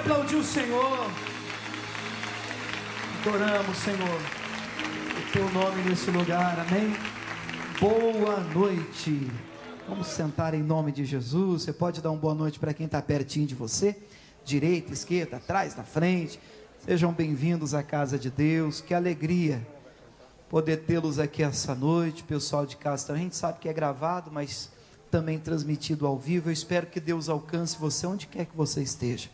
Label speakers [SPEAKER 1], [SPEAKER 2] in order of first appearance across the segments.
[SPEAKER 1] aplaudir o Senhor. Adoramos, Senhor, o teu nome nesse lugar, amém? Boa noite. Vamos sentar em nome de Jesus. Você pode dar uma boa noite para quem está pertinho de você, direita, esquerda, atrás, na frente. Sejam bem-vindos à casa de Deus. Que alegria poder tê-los aqui essa noite. Pessoal de casa também, a gente sabe que é gravado, mas também transmitido ao vivo. Eu espero que Deus alcance você onde quer que você esteja.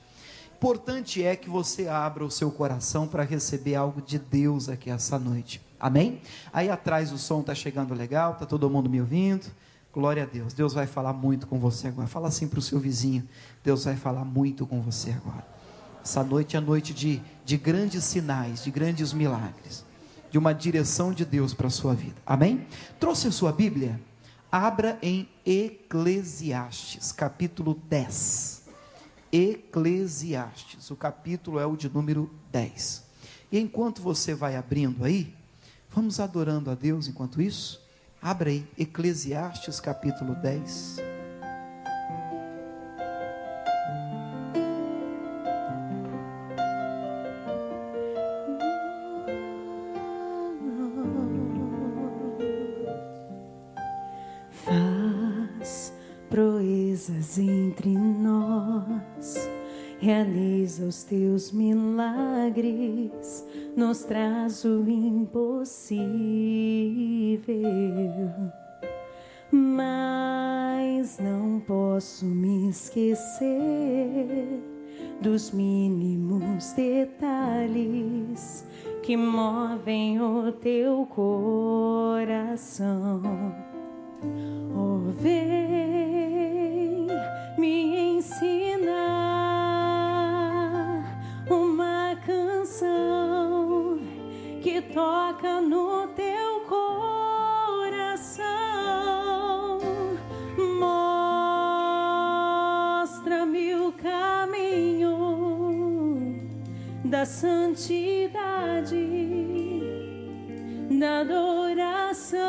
[SPEAKER 1] Importante é que você abra o seu coração para receber algo de Deus aqui essa noite, amém? Aí atrás o som está chegando legal, está todo mundo me ouvindo? Glória a Deus. Deus vai falar muito com você agora. Fala assim para o seu vizinho: Deus vai falar muito com você agora. Essa noite é noite de grandes sinais, de grandes milagres, de uma direção de Deus para a sua vida, amém? Trouxe a sua Bíblia? Abra em Eclesiastes, capítulo 10. Eclesiastes, o capítulo é o de número 10. E enquanto você vai abrindo aí, vamos adorando a Deus enquanto isso. Abra aí, Eclesiastes capítulo 10.
[SPEAKER 2] Faz proezas entre nós, realiza os teus milagres, nos traz o impossível, mas não posso me esquecer dos mínimos detalhes que movem o teu coração. Oh, vem me ensinar uma canção que toca no teu coração. Mostra-me o caminho da santidade, da adoração.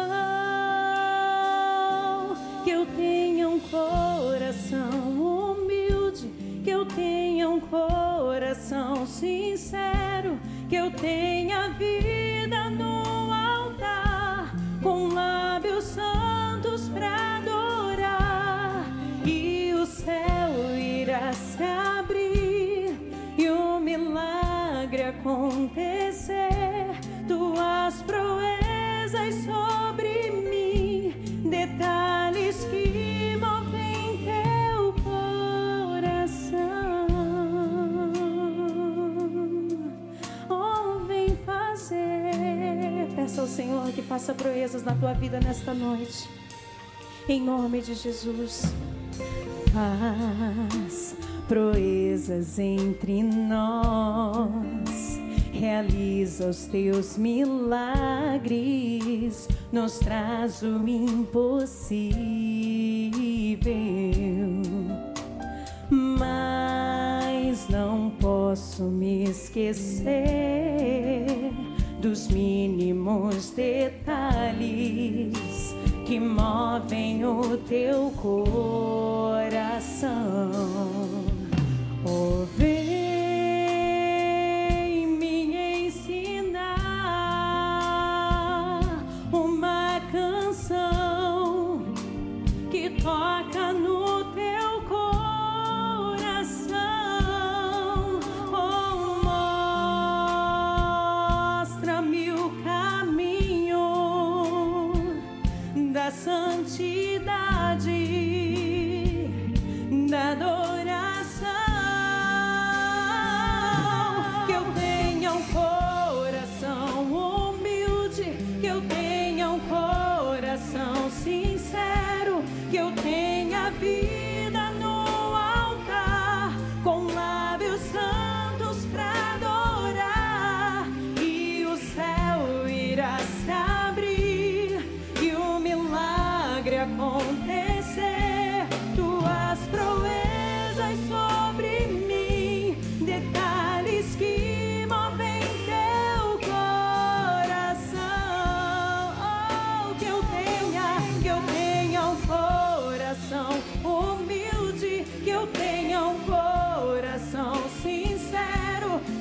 [SPEAKER 2] Que eu tenha um coração humilde, que eu tenha um coração sincero, que eu tenha vida no altar, com lábios santos para adorar, e o céu irá se abrir e o milagre acontecer. Tuas proezas sobre mim, detalhes que movem teu coração. Oh, vem fazer. Peça ao Senhor que faça proezas na tua vida nesta noite, em nome de Jesus. Faz proezas entre nós, realiza os teus milagres, nos traz o impossível, mas não posso me esquecer dos mínimos detalhes que movem o teu coração. Oh, vem me ensinar uma canção que toca no teu coração. Oh, mostra-me o caminho da santidade, da adoração.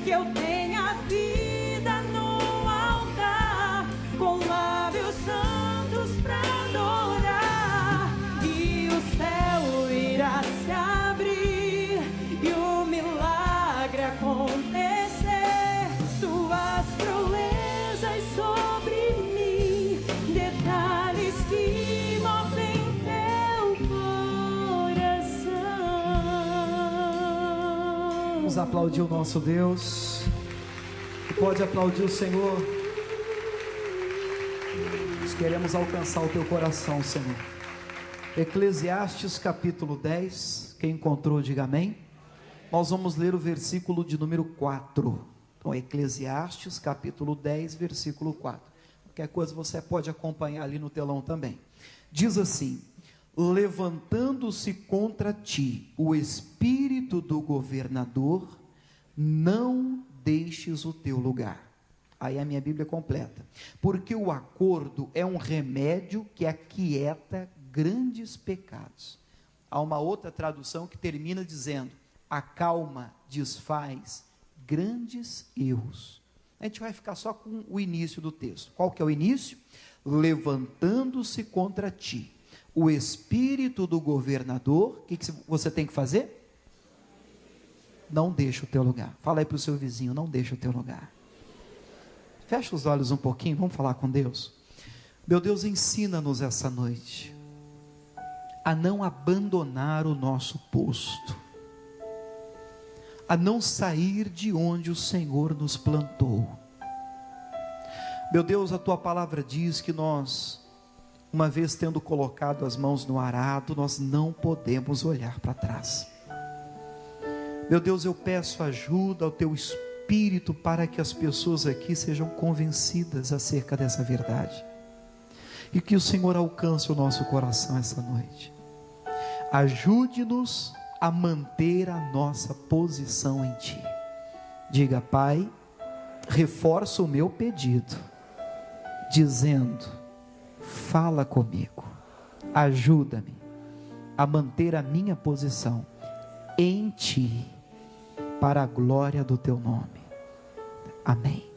[SPEAKER 2] que eu tenha vida no altar, com lábios santos pra adorar, e o céu irá se abrir e o milagre acontecer. Tuas proezas sobre mim, detalhes que movem teu coração.
[SPEAKER 1] Vamos aplaudir o nosso Deus. Pode aplaudir o Senhor. Nós queremos alcançar o teu coração, Senhor. Eclesiastes capítulo 10. Quem encontrou, diga amém. Nós vamos ler o versículo de número 4. Então, Eclesiastes capítulo 10, versículo 4. Qualquer coisa você pode acompanhar ali no telão também. Diz assim: levantando-se contra ti o espírito do governador, não deixes o teu lugar. Aí a minha Bíblia completa: porque o acordo é um remédio que aquieta grandes pecados. Há uma outra tradução que termina dizendo: a calma desfaz grandes erros. A gente vai ficar só com o início do texto. Qual que é o início? Levantando-se contra ti o espírito do governador. O que você tem que fazer? Não deixa o teu lugar. Fala aí para o seu vizinho: não deixa o teu lugar. Fecha os olhos um pouquinho, vamos falar com Deus. Meu Deus, ensina-nos essa noite a não abandonar o nosso posto, a não sair de onde o Senhor nos plantou. Meu Deus, a tua palavra diz que nós, uma vez tendo colocado as mãos no arado, nós não podemos olhar para trás. Meu Deus, eu peço ajuda ao teu Espírito para que as pessoas aqui sejam convencidas acerca dessa verdade, e que o Senhor alcance o nosso coração essa noite. Ajude-nos a manter a nossa posição em ti. Diga: Pai, reforça o meu pedido, dizendo: fala comigo, ajuda-me a manter a minha posição em ti, para a glória do teu nome. Amém.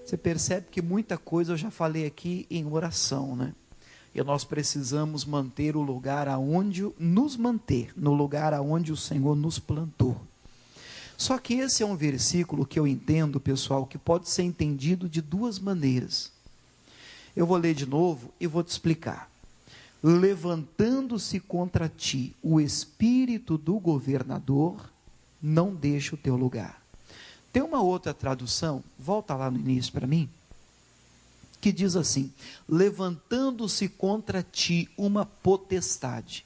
[SPEAKER 1] Você percebe que muita coisa eu já falei aqui em oração, né? E nós precisamos manter o lugar aonde nos manter, no lugar aonde o Senhor nos plantou. Só que esse é um versículo que eu entendo, pessoal, que pode ser entendido de duas maneiras. Eu vou ler de novo e vou te explicar. Levantando-se contra ti o espírito do governador, não deixa o teu lugar. Tem uma outra tradução, volta lá no início para mim, que diz assim: levantando-se contra ti uma potestade.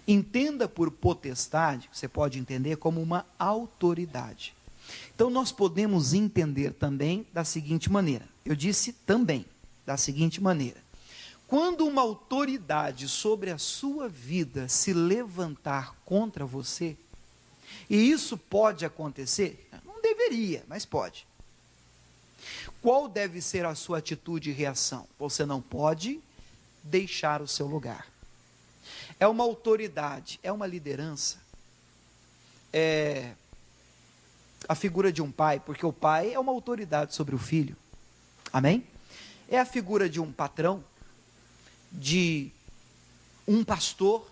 [SPEAKER 1] Entenda por potestade, você pode entender como uma autoridade. Então nós podemos entender também da seguinte maneira, eu disse também, da seguinte maneira: quando uma autoridade sobre a sua vida se levantar contra você, e isso pode acontecer, não deveria, mas pode. Qual deve ser a sua atitude e reação? Você não pode deixar o seu lugar. É uma autoridade, é uma liderança, é a figura de um pai, porque o pai é uma autoridade sobre o filho, amém? É a figura de um patrão, de um pastor.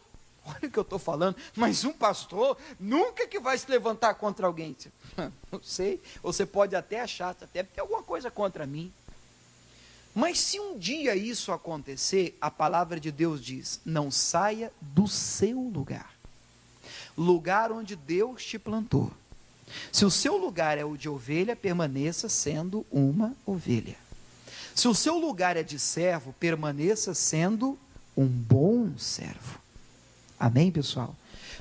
[SPEAKER 1] Olha o que eu estou falando, mas um pastor nunca que vai se levantar contra alguém. Não sei, você pode até achar, até ter alguma coisa contra mim. Mas se um dia isso acontecer, a palavra de Deus diz: não saia do seu lugar, lugar onde Deus te plantou. Se o seu lugar é o de ovelha, permaneça sendo uma ovelha. Se o seu lugar é de servo, permaneça sendo um bom servo. Amém, pessoal?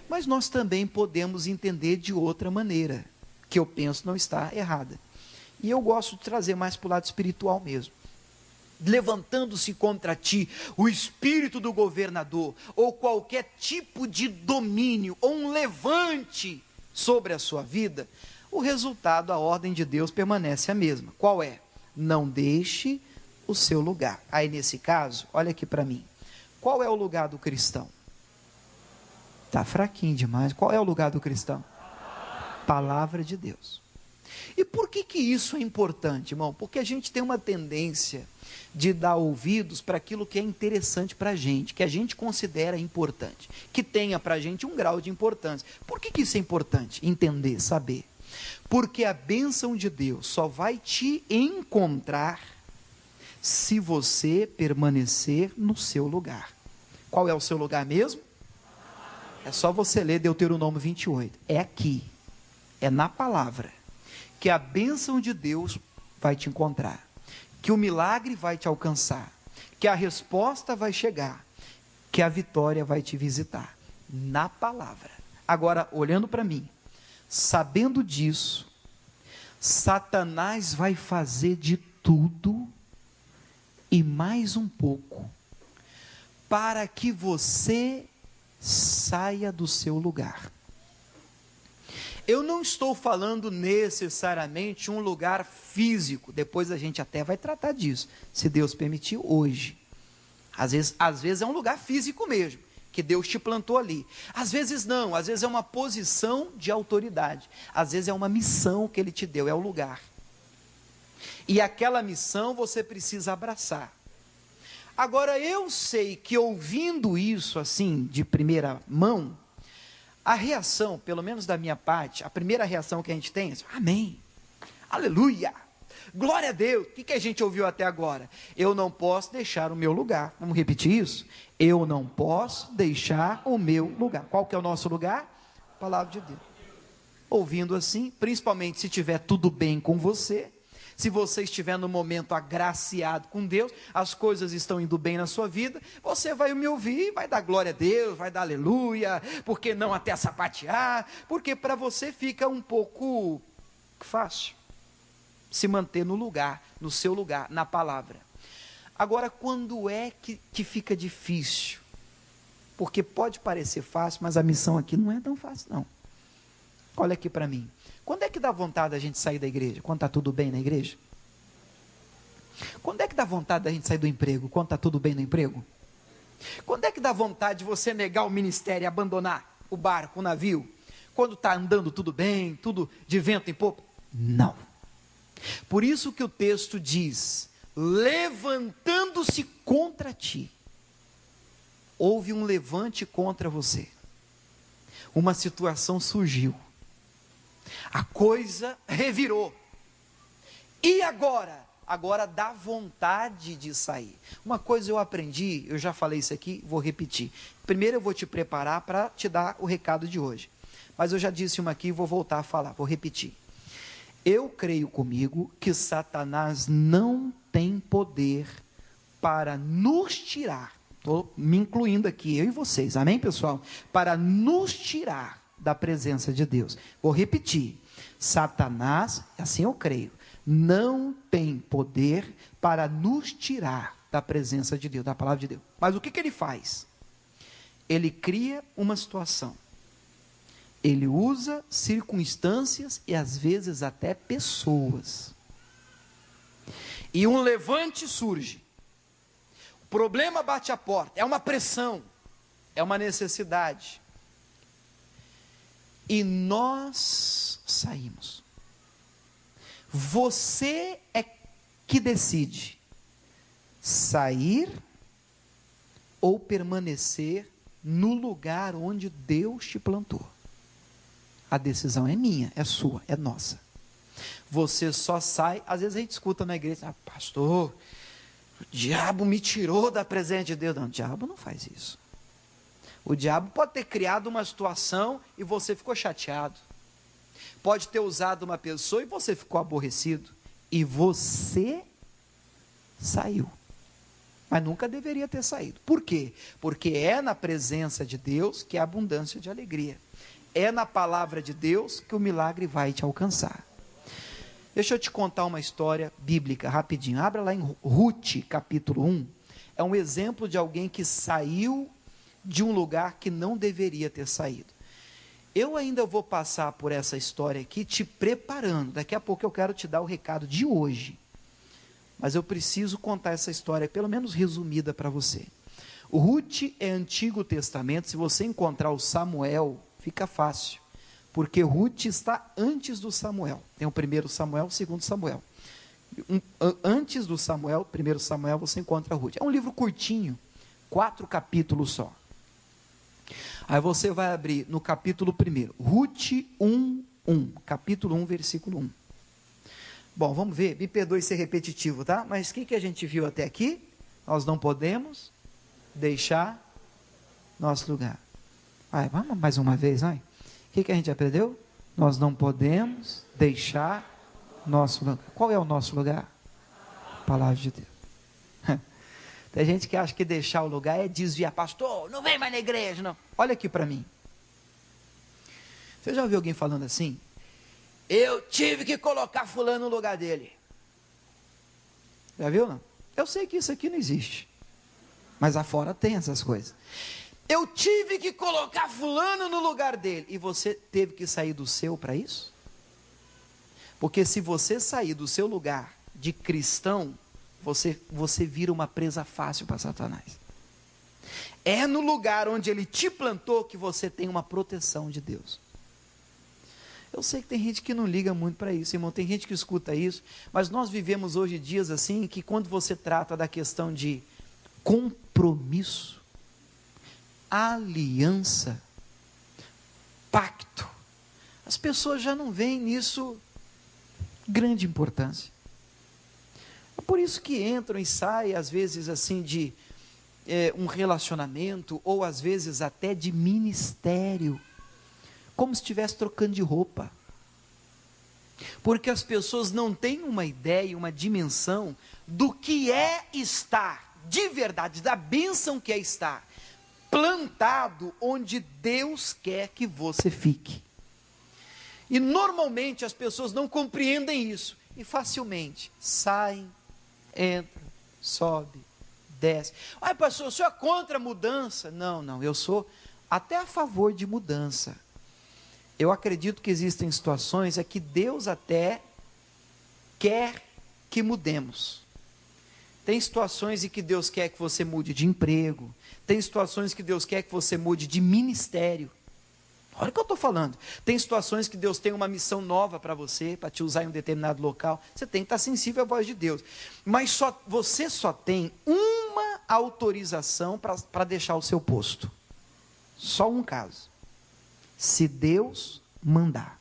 [SPEAKER 1] Mas nós também podemos entender de outra maneira, que eu penso não está errada. E eu gosto de trazer mais para o lado espiritual mesmo. Levantando-se contra ti o espírito do governador, ou qualquer tipo de domínio, ou um levante sobre a sua vida, o resultado, a ordem de Deus permanece a mesma. Qual é? Não deixe o seu lugar. Aí nesse caso, olha aqui para mim, qual é o lugar do cristão? Está fraquinho demais. Qual é o lugar do cristão? Palavra de Deus. E por que isso é importante, irmão? Porque a gente tem uma tendência de dar ouvidos para aquilo que é interessante para a gente, que a gente considera importante, que tenha para a gente um grau de importância. Por que isso é importante? Entender, saber. Porque a bênção de Deus só vai te encontrar se você permanecer no seu lugar. Qual é o seu lugar mesmo? É só você ler Deuteronômio 28. É aqui, é na palavra, que a bênção de Deus vai te encontrar, que o milagre vai te alcançar, que a resposta vai chegar, que a vitória vai te visitar, na palavra. Agora, olhando para mim, sabendo disso, Satanás vai fazer de tudo e mais um pouco para que você saia do seu lugar. Eu não estou falando necessariamente um lugar físico, depois a gente até vai tratar disso, se Deus permitir, hoje. Às vezes é um lugar físico mesmo, que Deus te plantou ali. Às vezes não, às vezes é uma posição de autoridade, às vezes é uma missão que Ele te deu, é o lugar. E aquela missão você precisa abraçar. Agora eu sei que ouvindo isso assim, de primeira mão, a reação, pelo menos da minha parte, a primeira reação que a gente tem é: amém, aleluia, glória a Deus. O que a gente ouviu até agora? Eu não posso deixar o meu lugar. Vamos repetir isso? Eu não posso deixar o meu lugar. Qual que é o nosso lugar? A palavra de Deus. Ouvindo assim, principalmente se tiver tudo bem com você, se você estiver no momento agraciado com Deus, as coisas estão indo bem na sua vida, você vai me ouvir, vai dar glória a Deus, vai dar aleluia, porque não até sapatear, porque para você fica um pouco fácil se manter no lugar, no seu lugar, na palavra. Agora, quando é que fica difícil? Porque pode parecer fácil, mas a missão aqui não é tão fácil não. Olha aqui para mim. Quando é que dá vontade da gente sair da igreja? Quando está tudo bem na igreja? Quando é que dá vontade da gente sair do emprego? Quando está tudo bem no emprego? Quando é que dá vontade de você negar o ministério e abandonar o barco, o navio? Quando está andando tudo bem, tudo de vento em popa? Não. Por isso que o texto diz: levantando-se contra ti. Houve um levante contra você. Uma situação surgiu. A coisa revirou. E agora? Agora dá vontade de sair. Uma coisa eu aprendi, eu já falei isso aqui, vou repetir. Primeiro eu vou te preparar para te dar o recado de hoje. Mas eu já disse uma aqui e vou voltar a falar, vou repetir. Eu creio comigo que Satanás não tem poder para nos tirar. Estou me incluindo aqui, eu e vocês, amém, pessoal? Para nos tirar da presença de Deus. Vou repetir: Satanás, assim eu creio, não tem poder para nos tirar da presença de Deus, da palavra de Deus. Mas o que ele faz? Ele cria uma situação, ele usa circunstâncias e às vezes até pessoas, e um levante surge, o problema bate à porta, é uma pressão, é uma necessidade, e nós saímos. Você é que decide sair ou permanecer no lugar onde Deus te plantou. A decisão é minha, é sua, é nossa. Você só sai, às vezes a gente escuta na igreja: pastor, o diabo me tirou da presença de Deus. Não, o diabo não faz isso. O diabo pode ter criado uma situação e você ficou chateado. Pode ter usado uma pessoa e você ficou aborrecido. E você saiu. Mas nunca deveria ter saído. Por quê? Porque é na presença de Deus que há abundância de alegria. É na palavra de Deus que o milagre vai te alcançar. Deixa eu te contar uma história bíblica rapidinho. Abra lá em Ruth, capítulo 1. É um exemplo de alguém que saiu de um lugar que não deveria ter saído. Eu ainda vou passar por essa história aqui te preparando. Daqui a pouco eu quero te dar o recado de hoje. Mas eu preciso contar essa história, pelo menos resumida para você. O Ruth é Antigo Testamento. Se você encontrar o Samuel, fica fácil. porque Ruth está antes do Samuel. Tem o 1 Samuel, o 2 Samuel. Antes do Samuel, 1 Samuel, você encontra Ruth. É um livro curtinho, 4 capítulos só. Aí você vai abrir no capítulo 1, Ruth 1:1, capítulo 1, versículo 1. Bom, vamos ver, me perdoe ser repetitivo, tá? Mas o que a gente viu até aqui? Nós não podemos deixar nosso lugar. Vai, vamos mais uma vez, vai. O que a gente aprendeu? Nós não podemos deixar nosso lugar. Qual é o nosso lugar? A palavra de Deus. Tem gente que acha que deixar o lugar é desviar. Pastor, não vem mais na igreja, não. Olha aqui para mim. Você já ouviu alguém falando assim? Eu tive que colocar fulano no lugar dele. Já viu, não? Eu sei que isso aqui não existe. Mas afora tem essas coisas. Eu tive que colocar fulano no lugar dele. E você teve que sair do seu para isso? Porque se você sair do seu lugar de cristão, você vira uma presa fácil para Satanás. É no lugar onde ele te plantou que você tem uma proteção de Deus. Eu sei que tem gente que não liga muito para isso, irmão, tem gente que escuta isso, mas nós vivemos hoje dias assim, que quando você trata da questão de compromisso, aliança, pacto, as pessoas já não veem nisso grande importância. É por isso que entram e saem, às vezes assim, de um relacionamento, ou às vezes até de ministério, como se estivesse trocando de roupa, porque as pessoas não têm uma ideia, uma dimensão do que é estar, de verdade, da bênção que é estar plantado onde Deus quer que você fique. E normalmente as pessoas não compreendem isso, e facilmente saem, entram, sobe, desce. Ai, pastor, o senhor é contra a mudança? Não, eu sou até a favor de mudança. Eu acredito que existem situações que Deus até quer que mudemos. Tem situações em que Deus quer que você mude de emprego. Tem situações que Deus quer que você mude de ministério. Olha o que eu estou falando. Tem situações que Deus tem uma missão nova para você, para te usar em um determinado local. Você tem que estar sensível à voz de Deus. Mas você só tem uma autorização para deixar o seu posto. Só um caso. Se Deus mandar.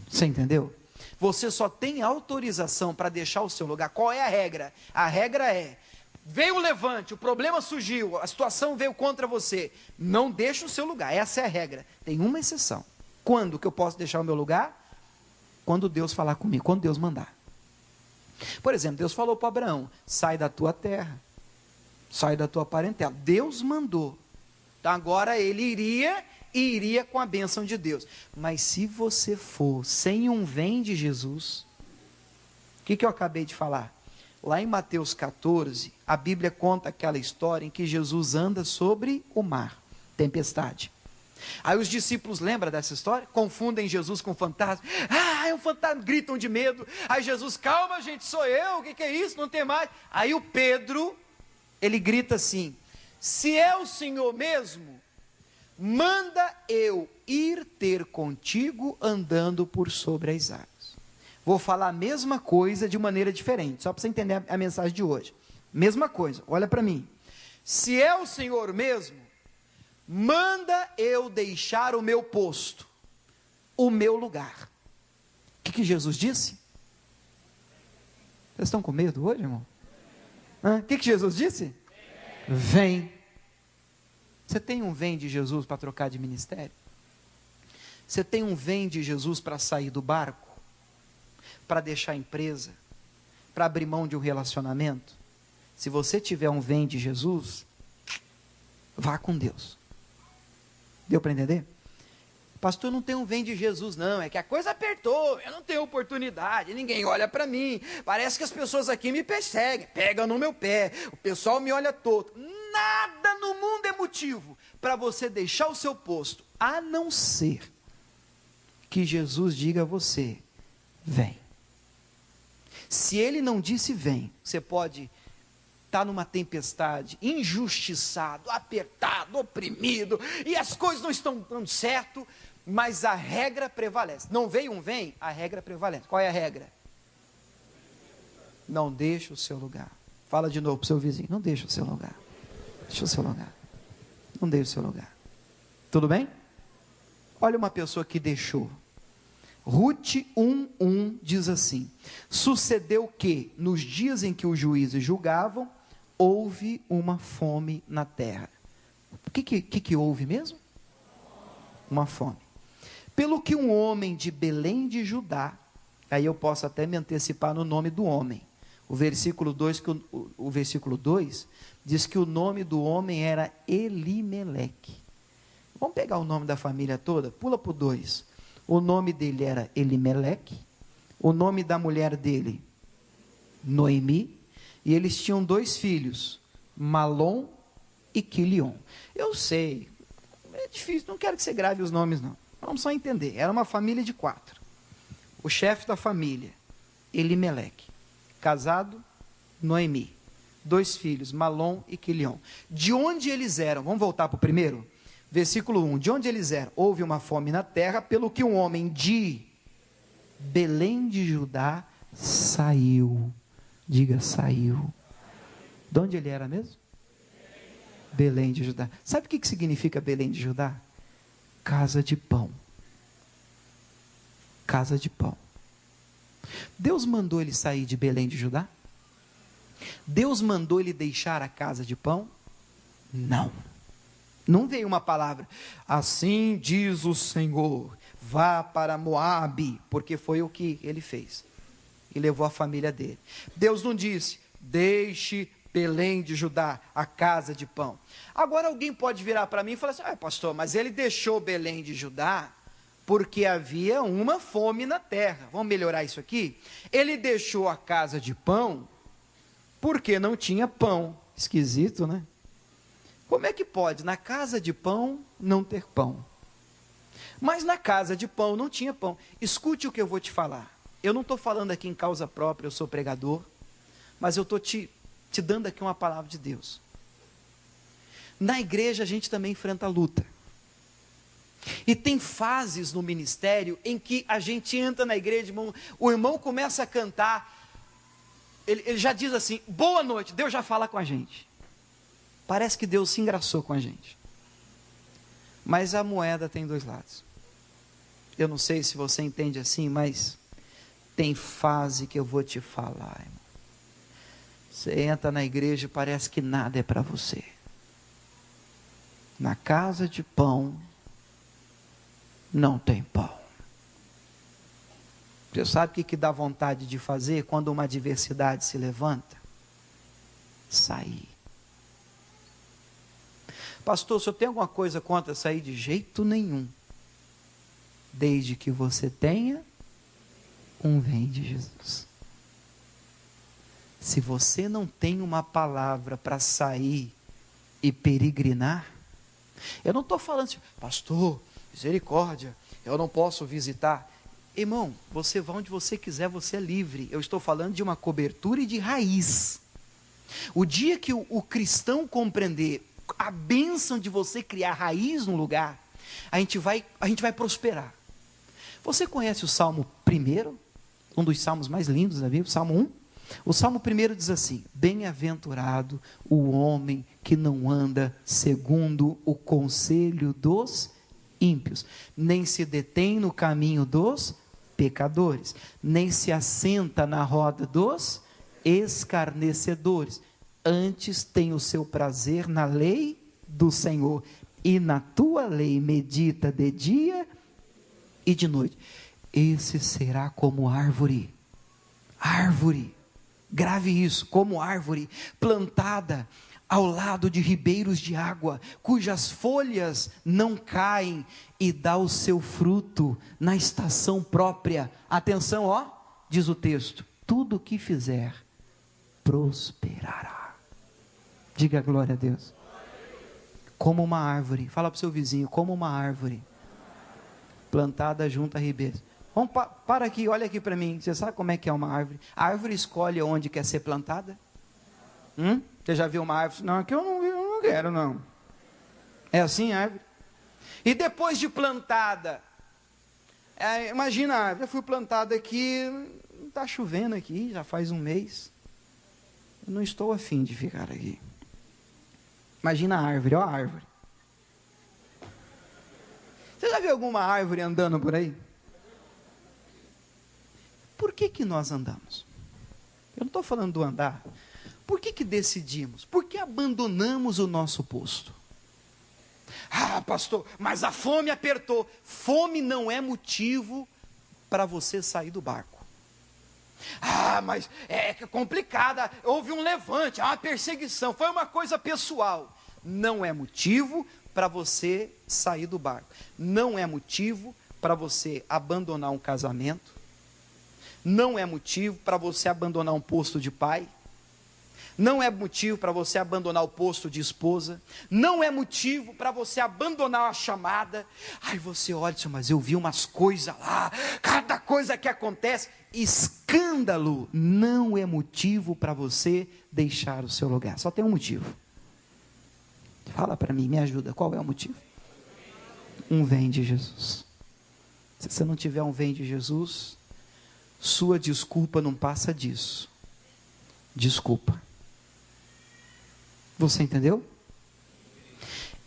[SPEAKER 1] Você entendeu? Você só tem autorização para deixar o seu lugar. Qual é a regra? A regra é: veio o levante, o problema surgiu, a situação veio contra você, não deixe o seu lugar. Essa é a regra. Tem uma exceção. Quando que eu posso deixar o meu lugar? Quando Deus falar comigo, quando Deus mandar. Por exemplo, Deus falou para Abraão: sai da tua terra, sai da tua parentela. Deus mandou. Então agora ele iria com a bênção de Deus. Mas se você for sem um vem de Jesus, o que eu acabei de falar? Lá em Mateus 14, a Bíblia conta aquela história em que Jesus anda sobre o mar, tempestade. Aí os discípulos lembram dessa história? Confundem Jesus com fantasma. Ah, é um fantasma, gritam de medo. Aí Jesus: calma gente, sou eu, o que é isso? Não tem mais. Aí o Pedro, ele grita assim: se é o Senhor mesmo, manda eu ir ter contigo andando por sobre as águas. Vou falar a mesma coisa de maneira diferente, só para você entender a mensagem de hoje. Mesma coisa, olha para mim. Se é o Senhor mesmo, manda eu deixar o meu posto, o meu lugar. O que Jesus disse? Vocês estão com medo hoje, irmão? O que Jesus disse? Vem. Você tem um vem de Jesus para trocar de ministério? Você tem um vem de Jesus para sair do barco? Para deixar a empresa? Para abrir mão de um relacionamento? Se você tiver um vem de Jesus, vá com Deus. Deu para entender? Pastor, não tem um vem de Jesus não, é que a coisa apertou, eu não tenho oportunidade, ninguém olha para mim, parece que as pessoas aqui me perseguem, pegam no meu pé, o pessoal me olha torto. Nada no mundo é motivo para você deixar o seu posto, a não ser que Jesus diga a você: vem. Se ele não disse vem, você pode estar numa tempestade, injustiçado, apertado, oprimido, e as coisas não estão dando certo, mas a regra prevalece. Não veio um vem, a regra prevalece. Qual é a regra? Não deixa o seu lugar. Fala de novo para o seu vizinho, não deixa o seu lugar. Deixa o seu lugar. Não deixa o seu lugar. Tudo bem? Olha uma pessoa que deixou. Ruth 1:1 diz assim: sucedeu que, nos dias em que os juízes julgavam, houve uma fome na terra. O que houve mesmo? Uma fome. Pelo que um homem de Belém de Judá, aí eu posso até me antecipar no nome do homem. O versículo 2 diz que o nome do homem era Elimeleque. Vamos pegar o nome da família toda? Pula para o 2. O nome dele era Elimeleque. O nome da mulher dele, Noemi. E eles tinham 2 filhos, Malom e Quilion. Eu sei, é difícil, não quero que você grave os nomes não. Vamos só entender. Era uma família de 4. O chefe da família, Elimeleque. Casado, Noemi. 2 filhos, Malom e Quilion. De onde eles eram? Vamos voltar para o primeiro? Versículo 1. De onde eles eram? Houve uma fome na terra, pelo que um homem de Belém de Judá saiu. Diga, saiu. De onde ele era mesmo? Belém de Judá. Sabe o que significa Belém de Judá? Casa de pão. Casa de pão. Deus mandou ele sair de Belém de Judá? Deus mandou ele deixar a casa de pão? Não. Não veio uma palavra, assim diz o Senhor, vá para Moabe, porque foi o que ele fez. E levou a família dele. Deus não disse, deixe Belém de Judá, a casa de pão. Agora alguém pode virar para mim e falar assim, pastor, mas ele deixou Belém de Judá porque havia uma fome na terra. Vamos melhorar isso aqui? Ele deixou a casa de pão porque não tinha pão. Esquisito, né? Como é que pode na casa de pão não ter pão? Mas na casa de pão não tinha pão. Escute o que eu vou te falar. Eu não estou falando aqui em causa própria, eu sou pregador, mas eu estou te dando aqui uma palavra de Deus. Na igreja a gente também enfrenta luta. E tem fases no ministério em que a gente entra na igreja, irmão, o irmão começa a cantar, ele já diz assim, boa noite, Deus já fala com a gente. Parece que Deus se engraçou com a gente. Mas a moeda tem 2 lados. Eu não sei se você entende assim, mas tem fase que eu vou te falar, irmão. Você entra na igreja e parece que nada é para você. Na casa de pão, não tem pão. Você sabe o que dá vontade de fazer quando uma adversidade se levanta? Sair. Pastor, o senhor tem alguma coisa contra sair? De jeito nenhum. Desde que você tenha um vem de Jesus. Se você não tem uma palavra para sair e peregrinar, eu não estou falando assim, pastor, misericórdia, eu não posso visitar. Irmão, você vai onde você quiser, você é livre. Eu estou falando de uma cobertura e de raiz. O dia que o cristão compreender a bênção de você criar raiz no lugar, a gente vai prosperar. Você conhece o Salmo 1? Um dos salmos mais lindos da Bíblia, o Salmo 1? O Salmo 1 diz assim, bem-aventurado o homem que não anda segundo o conselho dos ímpios, nem se detém no caminho dos pecadores, nem se assenta na roda dos escarnecedores, antes tem o seu prazer na lei do Senhor, e na tua lei medita de dia e de noite. Esse será como árvore, grave isso, como árvore plantada ao lado de ribeiros de água, cujas folhas não caem e dá o seu fruto na estação própria. Atenção, diz o texto, tudo o que fizer prosperará. Diga glória a Deus. Como uma árvore, fala para o seu vizinho, como uma árvore plantada junto a ribeiros. Vamos, para aqui, olha aqui para mim, você sabe como é que é uma árvore? A árvore escolhe onde quer ser plantada? Você já viu uma árvore? Não, aqui eu não quero não. É assim a árvore? E depois de plantada, imagina a árvore, eu fui plantado aqui, não está chovendo aqui, já faz um mês. Eu não estou afim de ficar aqui. Imagina a árvore, olha a árvore. Você já viu alguma árvore andando por aí? Por que nós andamos? Eu não estou falando do andar. Por que decidimos? Por que abandonamos o nosso posto? Ah, pastor, mas a fome apertou. Fome não é motivo para você sair do barco. Ah, mas é complicada. Houve um levante, uma perseguição, foi uma coisa pessoal. Não é motivo para você sair do barco. Não é motivo para você abandonar um casamento. Não é motivo para você abandonar um posto de pai. Não é motivo para você abandonar o posto de esposa. Não é motivo para você abandonar a chamada. Aí você olha e diz, mas eu vi umas coisas lá, cada coisa que acontece. Escândalo não é motivo para você deixar o seu lugar. Só tem um motivo. Fala para mim, me ajuda, qual é o motivo? Um vem de Jesus. Se você não tiver um vem de Jesus, sua desculpa não passa disso. Desculpa. Você entendeu?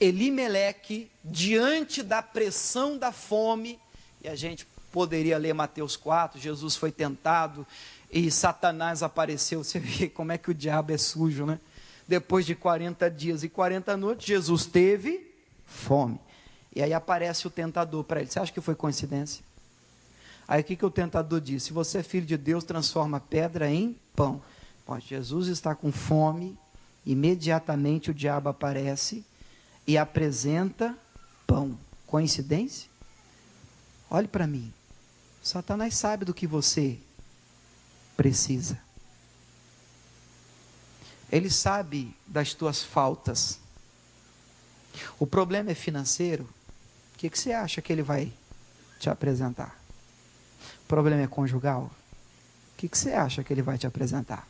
[SPEAKER 1] Elimeleque, diante da pressão da fome, e a gente poderia ler Mateus 4, Jesus foi tentado e Satanás apareceu. Você vê como é que o diabo é sujo, né? Depois de 40 dias e 40 noites, Jesus teve fome. E aí aparece o tentador para ele. Você acha que foi coincidência? Aí o que o tentador disse? Se você é filho de Deus, transforma a pedra em pão. Bom, Jesus está com fome, imediatamente o diabo aparece e apresenta pão. Coincidência? Olhe para mim. Satanás sabe do que você precisa. Ele sabe das tuas faltas. O problema é financeiro. O que você acha que ele vai te apresentar? O problema é conjugal. O que você acha que ele vai te apresentar?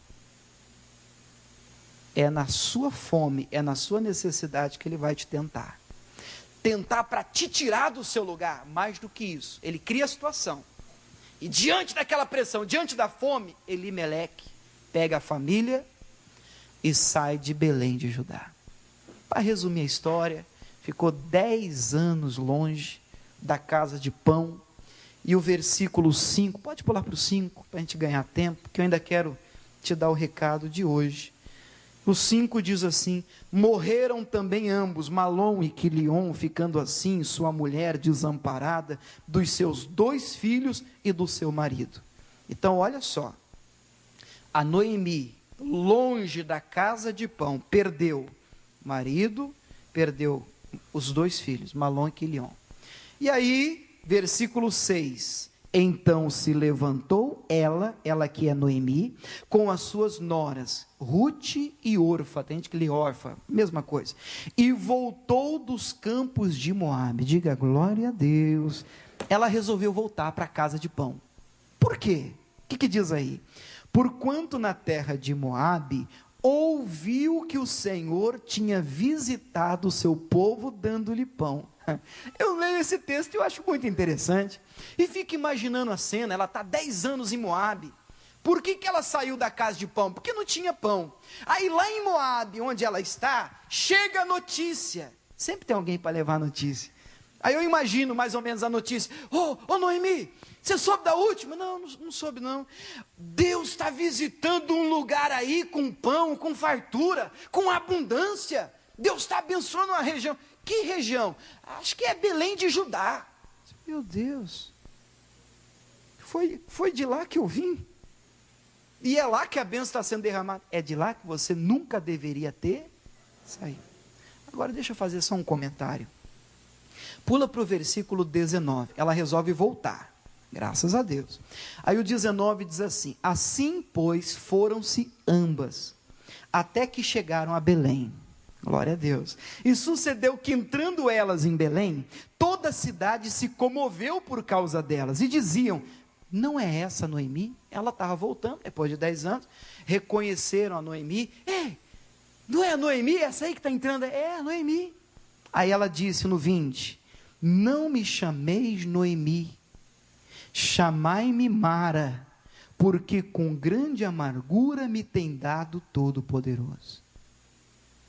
[SPEAKER 1] É na sua fome, é na sua necessidade que ele vai te tentar. Tentar para te tirar do seu lugar. Mais do que isso, ele cria a situação. E diante daquela pressão, diante da fome, Elimeleque pega a família e sai de Belém de Judá. Para resumir a história, ficou 10 anos longe da casa de pão. E o versículo 5, pode pular para o 5, para a gente ganhar tempo, que eu ainda quero te dar o recado de hoje. O 5 diz assim, morreram também ambos, Malom e Quilion, ficando assim sua mulher desamparada, dos seus 2 filhos e do seu marido. Então olha só, a Noemi, longe da casa de pão, perdeu marido, perdeu os 2 filhos, Malom e Quilion. E aí, versículo 6, então se levantou ela que é Noemi, com as suas noras, Ruth e Orfa, tem gente que lê Orfa, mesma coisa, e voltou dos campos de Moabe. Diga glória a Deus. Ela resolveu voltar para a casa de pão. Por quê? O que diz aí? Porquanto na terra de Moabe ouviu que o Senhor tinha visitado o seu povo dando-lhe pão. Eu leio esse texto e eu acho muito interessante. E fico imaginando a cena, ela está 10 anos em Moabe. Por que ela saiu da casa de pão? Porque não tinha pão. Aí lá em Moabe, onde ela está, chega a notícia. Sempre tem alguém para levar a notícia. Aí eu imagino mais ou menos a notícia. Ô Noemi, você soube da última? Não soube não. Deus está visitando um lugar aí com pão, com fartura, com abundância. Deus está abençoando uma região. Que região? Acho que é Belém de Judá. Meu Deus. Foi de lá que eu vim. E é lá que a bênção está sendo derramada. É de lá que você nunca deveria ter saído. Agora deixa eu fazer só um comentário. Pula para o versículo 19. Ela resolve voltar. Graças a Deus. Aí o 19 diz assim: assim, pois, foram-se ambas, até que chegaram a Belém. Glória a Deus. E sucedeu que, entrando elas em Belém, toda a cidade se comoveu por causa delas. E diziam, não é essa Noemi? Ela estava voltando, depois de 10 anos. Reconheceram a Noemi. Ei, não é a Noemi? Essa aí que está entrando? É a Noemi. Aí ela disse no 20, não me chameis Noemi, chamai-me Mara, porque com grande amargura me tem dado Todo-Poderoso.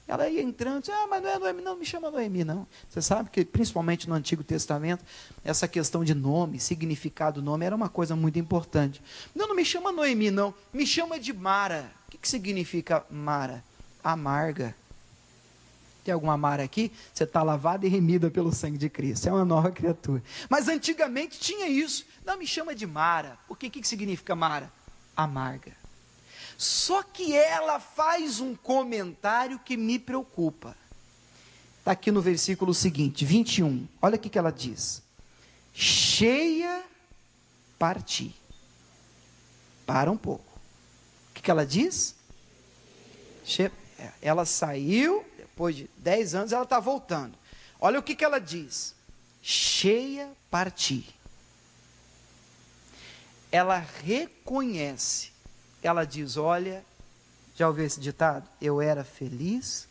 [SPEAKER 1] Ela ia entrando, disse, mas não é Noemi, não me chama Noemi, não. Você sabe que, principalmente no Antigo Testamento, essa questão de nome, significado do nome, era uma coisa muito importante. Não me chama Noemi, não, me chama de Mara. O que significa Mara? Amarga. Tem alguma Mara aqui? Você está lavada e remida pelo sangue de Cristo, é uma nova criatura. Mas antigamente tinha isso, não me chama de Mara, porque o que significa Mara? Amarga. Só que ela faz um comentário que me preocupa. Está aqui no versículo seguinte, 21. Olha o que ela diz. Cheia, parti. Para um pouco. O que ela diz? Ela saiu, depois de 10 anos, ela está voltando. Olha o que ela diz. Cheia, parti. Ela reconhece. Ela diz, olha, já ouviu esse ditado? Eu era feliz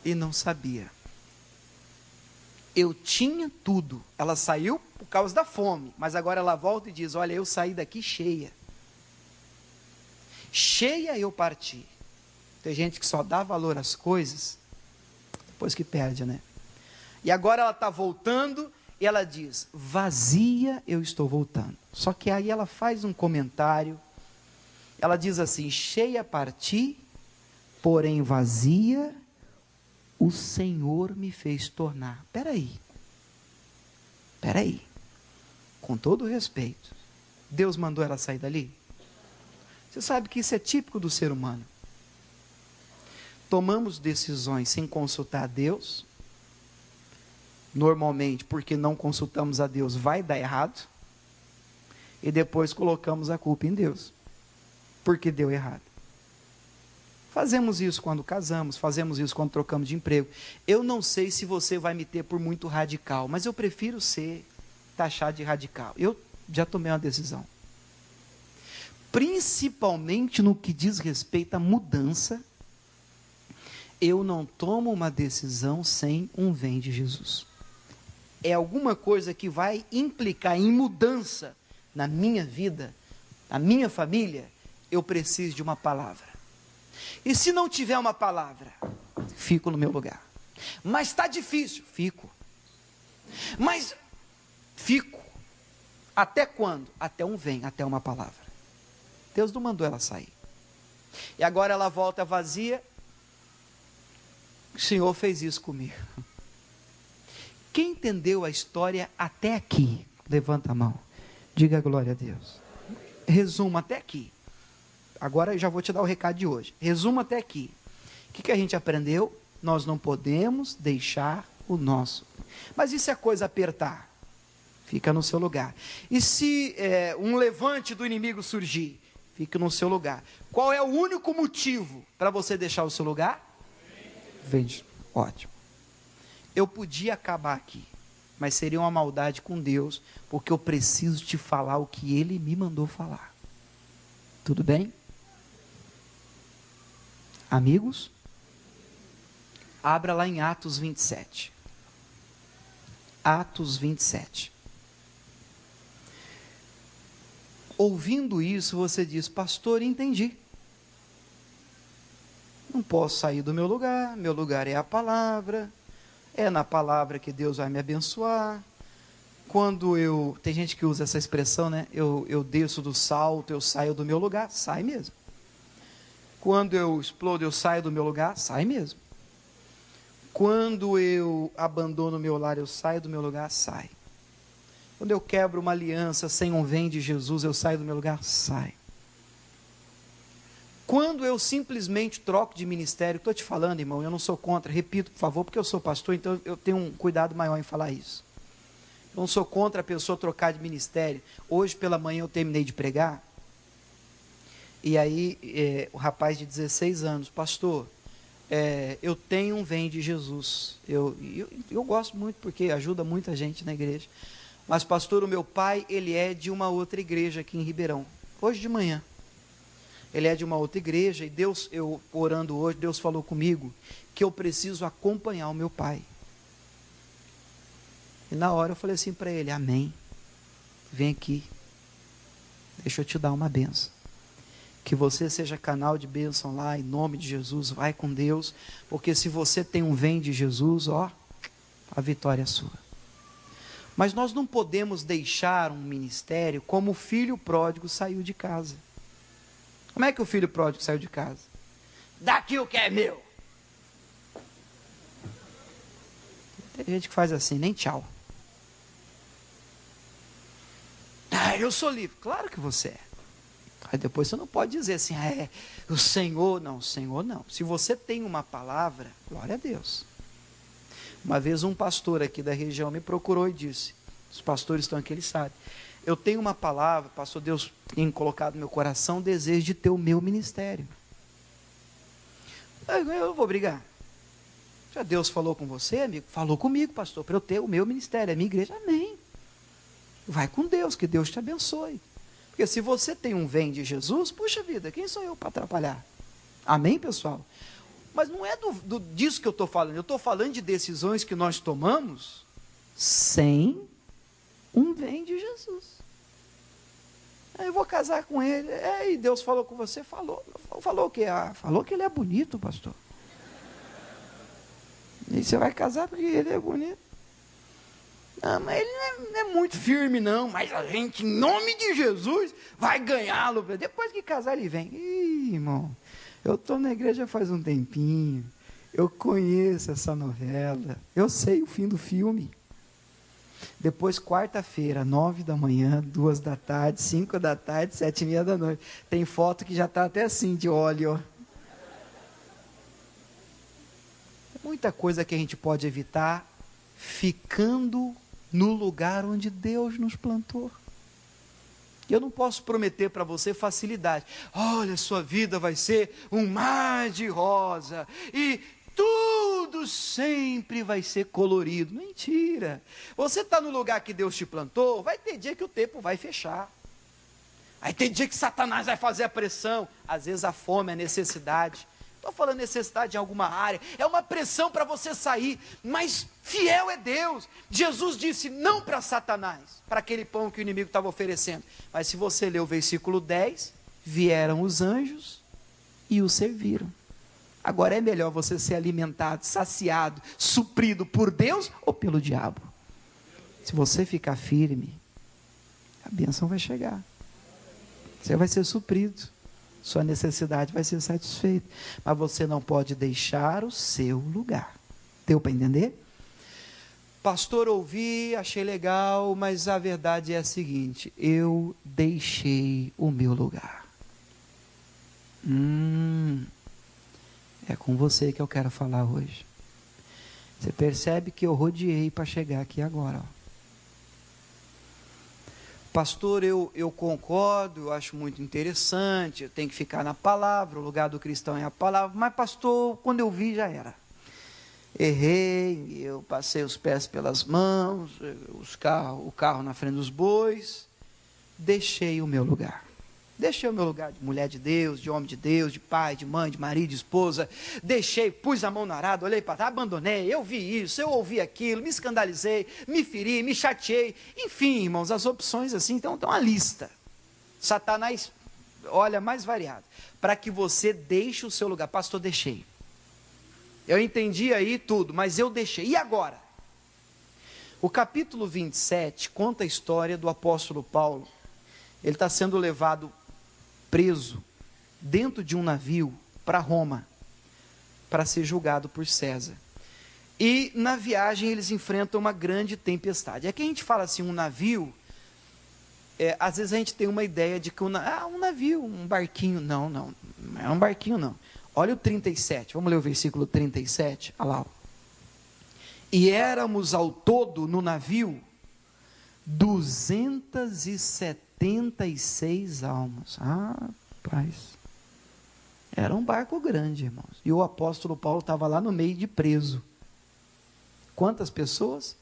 [SPEAKER 1] e não sabia. Eu tinha tudo. Ela saiu por causa da fome, mas agora ela volta e diz, olha, eu saí daqui cheia. Cheia eu parti. Tem gente que só dá valor às coisas depois que perde, né? E agora ela está voltando e ela diz, vazia eu estou voltando. Só que aí ela faz um comentário. Ela diz assim, cheia parti, porém vazia, o Senhor me fez tornar. Espera aí, com todo respeito, Deus mandou ela sair dali? Você sabe que isso é típico do ser humano. Tomamos decisões sem consultar a Deus, normalmente porque não consultamos a Deus vai dar errado, e depois colocamos a culpa em Deus. Porque deu errado. Fazemos isso quando casamos, fazemos isso quando trocamos de emprego. Eu não sei se você vai me ter por muito radical, mas eu prefiro ser taxado de radical. Eu já tomei uma decisão. Principalmente no que diz respeito à mudança, eu não tomo uma decisão sem um vem de Jesus. É alguma coisa que vai implicar em mudança na minha vida, na minha família, eu preciso de uma palavra. E se não tiver uma palavra, fico no meu lugar. Mas está difícil, fico. Mas fico. Até quando? Até um vem, até uma palavra. Deus não mandou ela sair. E agora ela volta vazia. O Senhor fez isso comigo. Quem entendeu a história até aqui? Levanta a mão. Diga glória a Deus. Resumo até aqui. Agora eu já vou te dar o recado de hoje. Resumo até aqui. O que a gente aprendeu? Nós não podemos deixar o nosso. Mas e se a coisa apertar? Fica no seu lugar. E se um levante do inimigo surgir? Fica no seu lugar. Qual é o único motivo para você deixar o seu lugar? Vende. Ótimo. Eu podia acabar aqui, mas seria uma maldade com Deus, porque eu preciso te falar o que Ele me mandou falar. Tudo bem? Amigos? Abra lá em Atos 27. Atos 27. Ouvindo isso, você diz, pastor, entendi. Não posso sair do meu lugar é a palavra, é na palavra que Deus vai me abençoar. Tem gente que usa essa expressão, né? Eu desço do salto, eu saio do meu lugar, sai mesmo. Quando eu explodo, eu saio do meu lugar, sai mesmo. Quando eu abandono o meu lar, eu saio do meu lugar, sai. Quando eu quebro uma aliança sem um vem de Jesus, eu saio do meu lugar, sai. Quando eu simplesmente troco de ministério, estou te falando, irmão, eu não sou contra, repito, por favor, porque eu sou pastor, então eu tenho um cuidado maior em falar isso. Eu não sou contra a pessoa trocar de ministério. Hoje pela manhã eu terminei de pregar, e aí o rapaz de 16 anos, pastor, eu tenho um vem de Jesus. Eu gosto muito porque ajuda muita gente na igreja. Mas pastor, o meu pai, ele é de uma outra igreja aqui em Ribeirão. Hoje de manhã. Ele é de uma outra igreja e Deus, eu orando hoje, Deus falou comigo que eu preciso acompanhar o meu pai. E na hora eu falei assim para ele, amém. vem aqui, deixa eu te dar uma bênção. Que você seja canal de bênção lá, em nome de Jesus, vai com Deus, porque se você tem um vem de Jesus, ó, a vitória é sua. Mas nós não podemos deixar um ministério como o filho pródigo saiu de casa. Como é que o filho pródigo saiu de casa? Daqui o que é meu. Tem gente que faz assim, nem tchau. Ah, eu sou livre. Claro que você é. Aí depois você não pode dizer assim, o Senhor não. Se você tem uma palavra, glória a Deus. Uma vez um pastor aqui da região me procurou e disse, os pastores estão aqui, eles sabem, eu tenho uma palavra, pastor, Deus tem colocado no meu coração o desejo de ter o meu ministério. Eu vou brigar. Já Deus falou com você, amigo? Falou comigo, pastor, para eu ter o meu ministério, a minha igreja, amém. Vai com Deus, que Deus te abençoe. Porque se você tem um vem de Jesus, puxa vida, quem sou eu para atrapalhar? Amém, pessoal? Mas não é disso que eu estou falando, eu estou falando de decisões que nós tomamos sem um vem de Jesus. Eu vou casar com ele, e Deus falou com você, falou o quê? Falou que ele é bonito, pastor. E você vai casar porque ele é bonito. Não, mas ele não é muito firme não, mas a gente, em nome de Jesus, vai ganhá-lo. Depois que casar ele vem. Ih, irmão, eu estou na igreja faz um tempinho, eu conheço essa novela, eu sei o fim do filme. Depois, quarta-feira, 9 da manhã, 2 da tarde, 5 da tarde, 7h30 da noite. Tem foto que já está até assim, de óleo. Ó. Muita coisa que a gente pode evitar ficando no lugar onde Deus nos plantou. Eu não posso prometer para você facilidade. Olha, sua vida vai ser um mar de rosa e tudo sempre vai ser colorido. Mentira. Você está no lugar que Deus te plantou, vai ter dia que o tempo vai fechar. Aí tem dia que Satanás vai fazer a pressão. Às vezes a fome, a necessidade. Estou falando necessidade em alguma área, é uma pressão para você sair, mas fiel é Deus. Jesus disse não para Satanás, para aquele pão que o inimigo estava oferecendo, mas se você ler o versículo 10, vieram os anjos e o serviram. Agora é melhor você ser alimentado, saciado, suprido por Deus ou pelo diabo? Se você ficar firme, a bênção vai chegar, você vai ser suprido. Sua necessidade vai ser satisfeita. Mas você não pode deixar o seu lugar. Deu para entender? Pastor, ouvi, achei legal, mas a verdade é a seguinte: eu deixei o meu lugar. É com você que eu quero falar hoje. Você percebe que eu rodeei para chegar aqui agora, ó. Pastor, eu concordo, eu acho muito interessante, eu tenho que ficar na palavra, o lugar do cristão é a palavra, mas pastor, quando eu vi já era. Errei, eu passei os pés pelas mãos, o carro na frente dos bois, deixei o meu lugar. Deixei o meu lugar de mulher de Deus, de homem de Deus, de pai, de mãe, de marido, de esposa. Deixei, pus a mão no arado, olhei para trás, abandonei, eu vi isso, eu ouvi aquilo, me escandalizei, me feri, me chateei. Enfim, irmãos, as opções assim, então tem uma lista. Satanás, olha, mais variado. Para que você deixe o seu lugar. Pastor, deixei. Eu entendi aí tudo, mas eu deixei. E agora? O capítulo 27 conta a história do apóstolo Paulo. Ele está sendo levado preso dentro de um navio para Roma, para ser julgado por César. E na viagem eles enfrentam uma grande tempestade. É que a gente fala assim, um navio, às vezes a gente tem uma ideia de que um navio, um barquinho. Não é um barquinho não. Olha o 37, vamos ler o versículo 37, olha lá. E éramos ao todo no navio 276 almas. Rapaz, era um barco grande, irmãos. E o apóstolo Paulo estava lá no meio de preso. Quantas pessoas?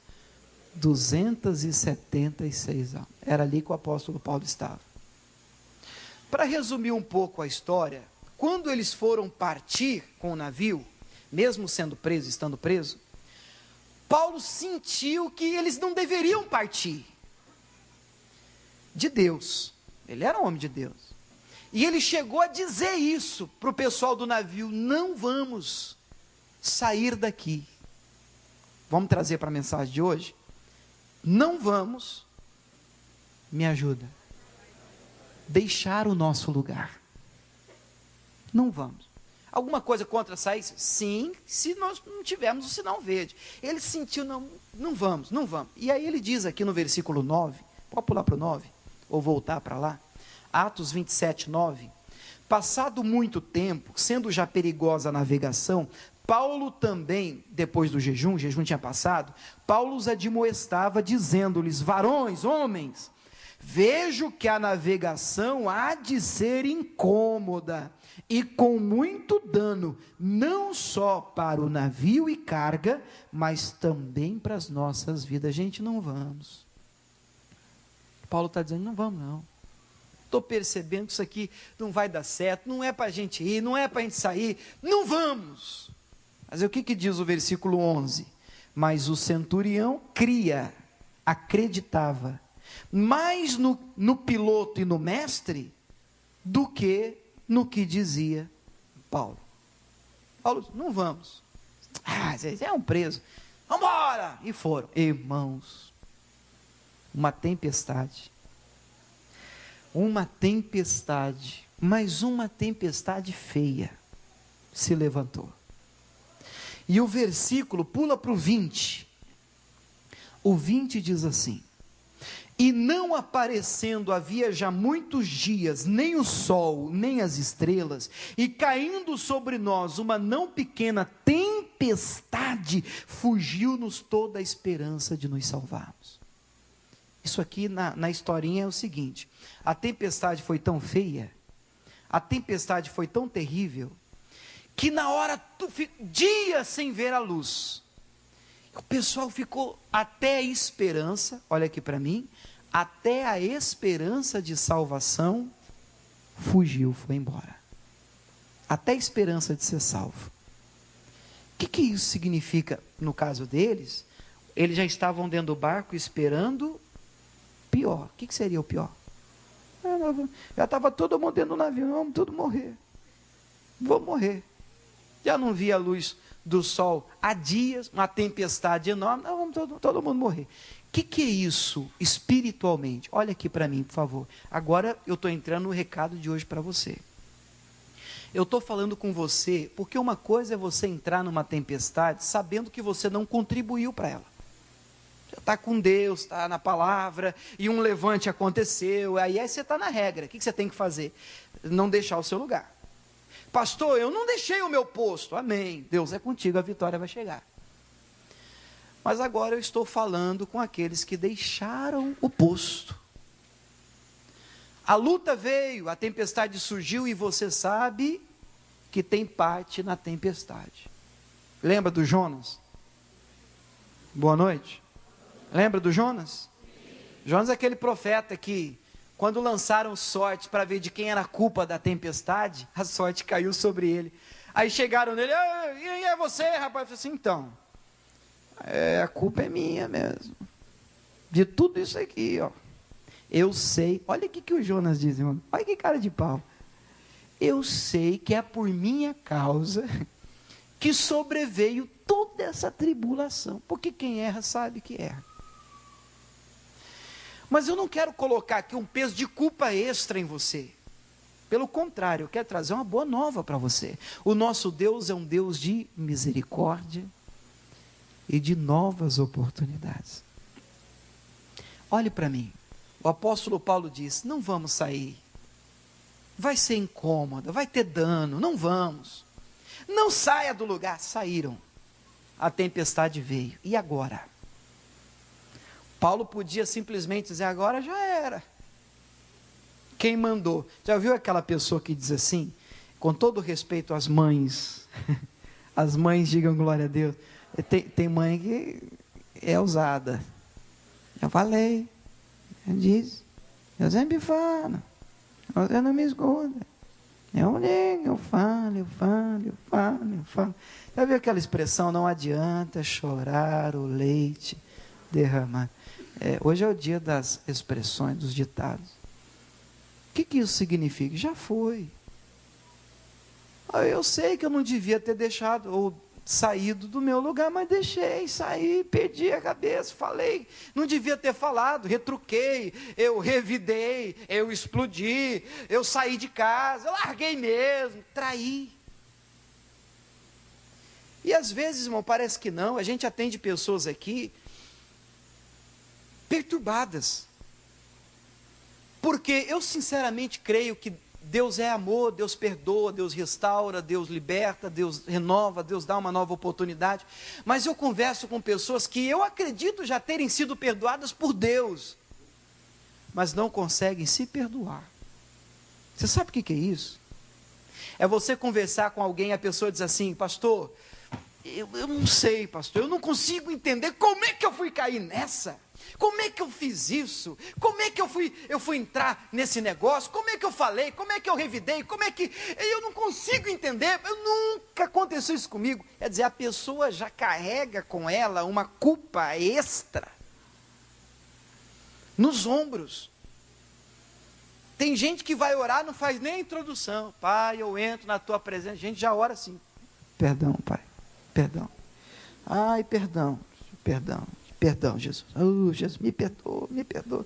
[SPEAKER 1] 276 almas. Era ali que o apóstolo Paulo estava. Para resumir um pouco a história, quando eles foram partir com o navio, mesmo sendo preso, estando preso, Paulo sentiu que eles não deveriam partir. de Deus. Ele era um homem de Deus. E ele chegou a dizer isso para o pessoal do navio: não vamos sair daqui. Vamos trazer para a mensagem de hoje? Não vamos, me ajuda, deixar o nosso lugar. Não vamos. Alguma coisa contra sair? Sim, se nós não tivermos o sinal verde. Ele sentiu, não vamos. E aí ele diz aqui no versículo 9, pode pular para o 9, ou voltar para lá, Atos 27, 9, passado muito tempo, sendo já perigosa a navegação, Paulo também, depois do jejum, o jejum tinha passado, Paulo os admoestava, dizendo-lhes: varões, homens, vejo que a navegação há de ser incômoda e com muito dano, não só para o navio e carga, mas também para as nossas vidas. Gente, não vamos. Paulo está dizendo: não vamos não. Estou percebendo que isso aqui não vai dar certo, não é para a gente ir, não é para a gente sair, não vamos. Mas o que diz o versículo 11? Mas o centurião acreditava, mais no piloto e no mestre, do que no que dizia Paulo. Paulo disse: não vamos. Vocês é um preso. Vamos embora! E foram. Irmãos, uma tempestade, mas uma tempestade feia se levantou. E o versículo pula para o 20. O 20 diz assim: e não aparecendo havia já muitos dias, nem o sol, nem as estrelas, e caindo sobre nós uma não pequena tempestade, fugiu-nos toda a esperança de nos salvarmos. Isso aqui na historinha é o seguinte: a tempestade foi tão feia, a tempestade foi tão terrível, que na hora, dias sem ver a luz, o pessoal ficou até a esperança, olha aqui para mim, até a esperança de salvação fugiu, foi embora. Até a esperança de ser salvo. O que isso significa no caso deles? Eles já estavam dentro do barco esperando pior. O que seria o pior? Já estava todo mundo dentro do navio, vamos todos morrer. Vou morrer. Já não via a luz do sol há dias, uma tempestade enorme, vamos todo mundo morrer. O que é isso espiritualmente? Olha aqui para mim, por favor. Agora eu estou entrando no recado de hoje para você. Eu estou falando com você, porque uma coisa é você entrar numa tempestade sabendo que você não contribuiu para ela. Você está com Deus, está na palavra, e um levante aconteceu, aí você está na regra. O que você tem que fazer? Não deixar o seu lugar. Pastor, eu não deixei o meu posto. Amém. Deus é contigo, a vitória vai chegar. Mas agora eu estou falando com aqueles que deixaram o posto. A luta veio, a tempestade surgiu e você sabe que tem parte na tempestade. Lembra do Jonas? Boa noite. Lembra do Jonas? Jonas é aquele profeta que, quando lançaram sorte para ver de quem era a culpa da tempestade, a sorte caiu sobre ele. Aí chegaram nele: e é você, rapaz? Eu falei assim: então, a culpa é minha mesmo. De tudo isso aqui, ó. Eu sei, olha o que o Jonas diz, irmão. Olha que cara de pau. Eu sei que é por minha causa que sobreveio toda essa tribulação. Porque quem erra sabe que erra. Mas eu não quero colocar aqui um peso de culpa extra em você. Pelo contrário, eu quero trazer uma boa nova para você. O nosso Deus é um Deus de misericórdia e de novas oportunidades. Olhe para mim. O apóstolo Paulo diz: não vamos sair. Vai ser incômoda, vai ter dano, não vamos. Não saia do lugar. Saíram. A tempestade veio. E agora? Paulo podia simplesmente dizer: agora já era. Quem mandou? Já viu aquela pessoa que diz assim, com todo respeito às mães, as mães digam glória a Deus, tem mãe que é ousada. Eu falei, diz, eu sempre falo, você não me escuta. Eu digo, eu falo. Já viu aquela expressão: não adianta chorar o leite derramar. Hoje é o dia das expressões, dos ditados. O que isso significa? Já foi. Eu sei que eu não devia ter deixado ou saído do meu lugar, mas deixei, saí, perdi a cabeça, falei, não devia ter falado, retruquei, eu revidei, eu explodi, eu saí de casa, eu larguei mesmo, traí. E às vezes, irmão, parece que não, a gente atende pessoas aqui perturbadas, porque eu sinceramente creio que Deus é amor, Deus perdoa, Deus restaura, Deus liberta, Deus renova, Deus dá uma nova oportunidade. Mas eu converso com pessoas que eu acredito já terem sido perdoadas por Deus, mas não conseguem se perdoar. Você sabe o que é isso? É você conversar com alguém e a pessoa diz assim: pastor, eu não sei, pastor, eu não consigo entender como é que eu fui cair nessa. Como é que eu fiz isso? Como é que eu fui entrar nesse negócio? Como é que eu falei? Como é que eu revidei? Como é que... Eu não consigo entender. Nunca aconteceu isso comigo. Quer dizer, a pessoa já carrega com ela uma culpa extra nos ombros. Tem gente que vai orar, não faz nem a introdução. Pai, eu entro na tua presença. A gente já ora assim. Perdão, pai. Perdão. Ai, perdão. Perdão. Perdão, Jesus. Jesus, me perdoa, me perdoa.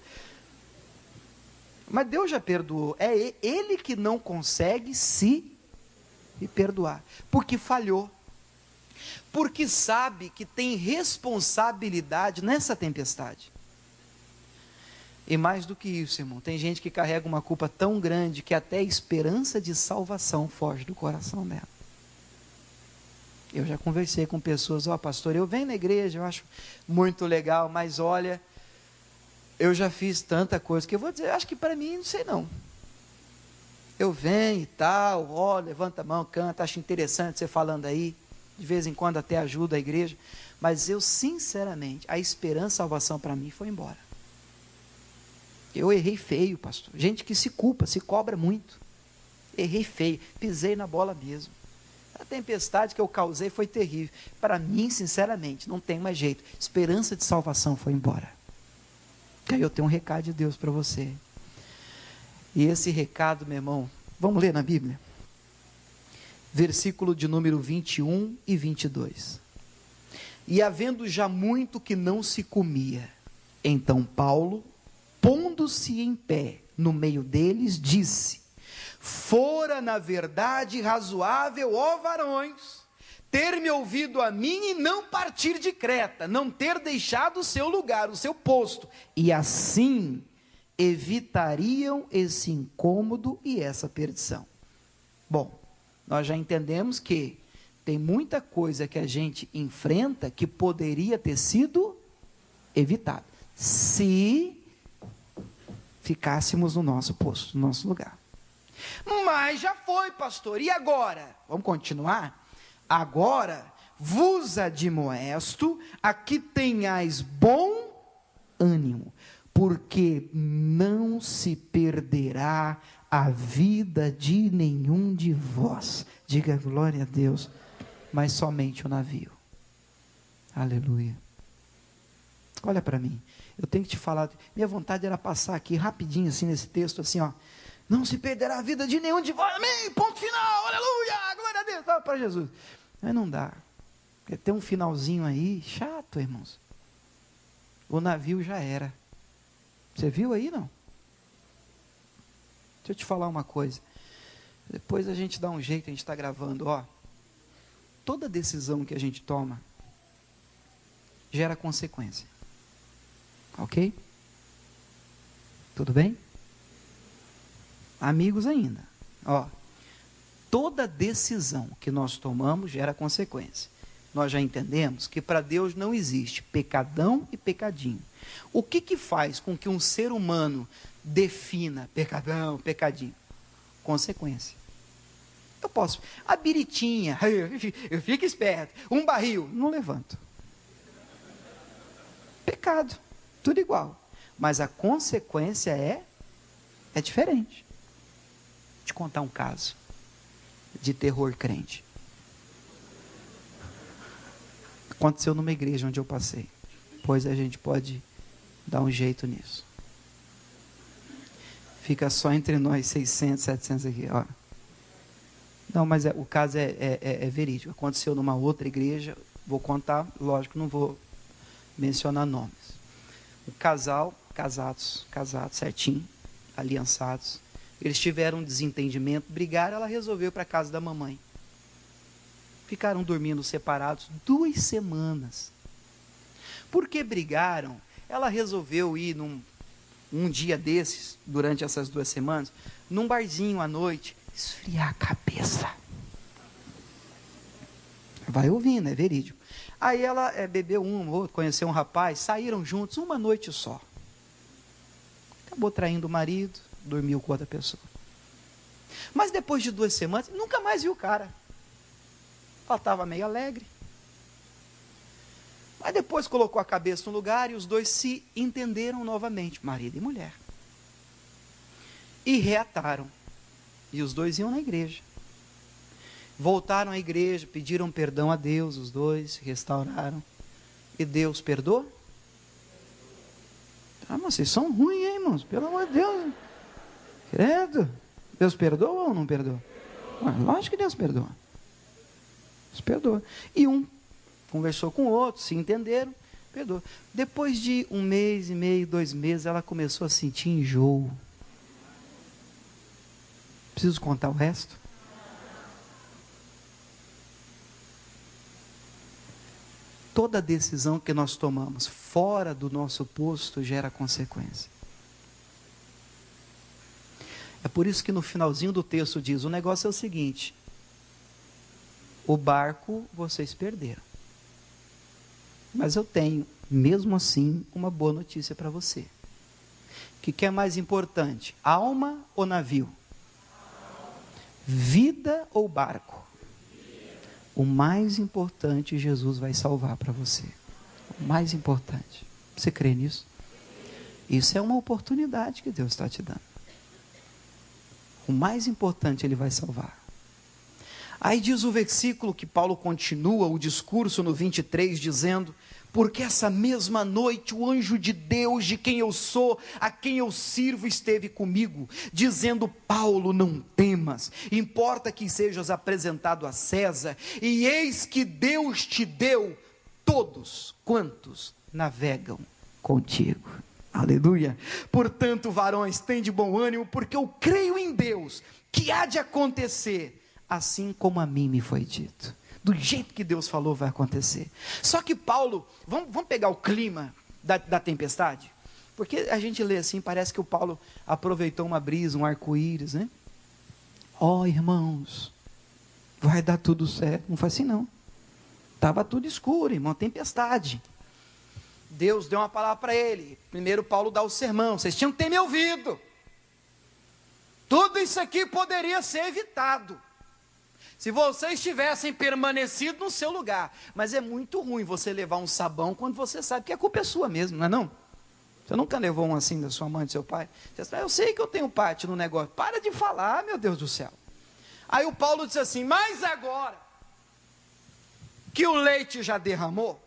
[SPEAKER 1] Mas Deus já perdoou. É Ele que não consegue se perdoar. Porque falhou. Porque sabe que tem responsabilidade nessa tempestade. E mais do que isso, irmão, tem gente que carrega uma culpa tão grande que até a esperança de salvação foge do coração dela. Eu já conversei com pessoas: pastor, eu venho na igreja, eu acho muito legal, mas olha, eu já fiz tanta coisa que eu vou dizer, acho que para mim, não sei não. Eu venho e tal, levanta a mão, canta, acho interessante você falando aí, de vez em quando até ajuda a igreja, mas eu sinceramente, a esperança, a salvação para mim foi embora. Eu errei feio, pastor. Gente que se culpa, se cobra muito. Errei feio, pisei na bola mesmo. A tempestade que eu causei foi terrível. Para mim, sinceramente, não tem mais jeito. Esperança de salvação foi embora. E aí eu tenho um recado de Deus para você. E esse recado, meu irmão, vamos ler na Bíblia? Versículo de número 21 e 22. E havendo já muito que não se comia, então Paulo, pondo-se em pé no meio deles, disse: fora na verdade razoável, ó varões, ter-me ouvido a mim e não partir de Creta, não ter deixado o seu lugar, o seu posto, e assim evitariam esse incômodo e essa perdição. Bom, nós já entendemos que tem muita coisa que a gente enfrenta que poderia ter sido evitada, se ficássemos no nosso posto, no nosso lugar. Mas já foi, pastor, e agora? Vamos continuar? Agora vos admoesto a que tenhais bom ânimo, porque não se perderá a vida de nenhum de vós. Diga glória a Deus, mas somente o navio. Aleluia. Olha para mim, eu tenho que te falar, minha vontade era passar aqui rapidinho assim nesse texto, assim ó: não se perderá a vida de nenhum de vós, amém, ponto final, aleluia, glória a Deus, para Jesus. Mas não dá, porque tem um finalzinho aí, chato, irmãos. O navio já era. Você viu aí, não? Deixa eu te falar uma coisa, depois a gente dá um jeito, a gente está gravando, ó. Toda decisão que a gente toma gera consequência, ok? Tudo bem? Amigos ainda, ó, toda decisão que nós tomamos gera consequência. Nós já entendemos que para Deus não existe pecadão e pecadinho. O que faz com que um ser humano defina pecadão, pecadinho? Consequência. Eu posso, a biritinha, eu fico esperto, um barril, não levanto. Pecado, tudo igual. Mas a consequência é diferente. Vou te contar um caso de terror crente. Aconteceu numa igreja onde eu passei. Pois a gente pode Dá um jeito nisso. Fica só entre nós 600, 700 aqui, ó. Não, mas o caso é verídico. Aconteceu numa outra igreja, vou contar, lógico, não vou mencionar nomes. O casal, casados certinho, aliançados, eles tiveram um desentendimento, brigaram, ela resolveu ir para a casa da mamãe. Ficaram dormindo separados 2 semanas. Por que brigaram? Ela resolveu ir um dia desses, durante essas 2 semanas, num barzinho à noite, esfriar a cabeça. Vai ouvindo, é verídico. Aí ela bebeu um ou outro, conheceu um rapaz, saíram juntos uma noite só. Acabou traindo o marido, dormiu com outra pessoa. Mas depois de 2 semanas, nunca mais viu o cara. Ela estava meio alegre. Mas depois colocou a cabeça no lugar e os dois se entenderam novamente, marido e mulher. E reataram. E os dois iam na igreja. Voltaram à igreja, pediram perdão a Deus, os dois, se restauraram. E Deus perdoou? Ah, mas vocês são ruins, hein, irmãos? Pelo amor de Deus. Credo. Deus perdoa ou não perdoa? Lógico que Deus perdoa. Deus perdoa. E um conversou com o outro, se entenderam, perdoa. Depois de 1 mês e meio, 2 meses, ela começou a sentir enjoo. Preciso contar o resto? Toda decisão que nós tomamos fora do nosso posto gera consequência. É por isso que no finalzinho do texto diz, o negócio é o seguinte, o barco vocês perderam. Mas eu tenho, mesmo assim, uma boa notícia para você. O que é mais importante, alma ou navio? Vida ou barco? O mais importante Jesus vai salvar para você. O mais importante. Você crê nisso? Isso é uma oportunidade que Deus está te dando. O mais importante Ele vai salvar. Aí diz o versículo que Paulo continua o discurso no 23, dizendo, porque essa mesma noite o anjo de Deus, de quem eu sou, a quem eu sirvo, esteve comigo, dizendo, Paulo, não temas, importa que sejas apresentado a César, e eis que Deus te deu todos quantos navegam contigo. Aleluia. Portanto, varões, tende bom ânimo, porque eu creio em Deus, que há de acontecer, assim como a mim me foi dito. Do jeito que Deus falou vai acontecer. Só que Paulo, vamos pegar o clima da tempestade? Porque a gente lê assim, parece que o Paulo aproveitou uma brisa, um arco-íris, né? Ó, irmãos, vai dar tudo certo. Não foi assim não. Estava tudo escuro, irmão, tempestade. Deus deu uma palavra para ele. Primeiro Paulo dá o sermão, vocês tinham que ter me ouvido. Tudo isso aqui poderia ser evitado se vocês tivessem permanecido no seu lugar. Mas é muito ruim você levar um sabão quando você sabe que a culpa é sua mesmo, não é não? Você nunca levou um assim da sua mãe, do seu pai? Você fala, eu sei que eu tenho parte no negócio. Para de falar, meu Deus do céu. Aí o Paulo disse assim, mas agora que o leite já derramou,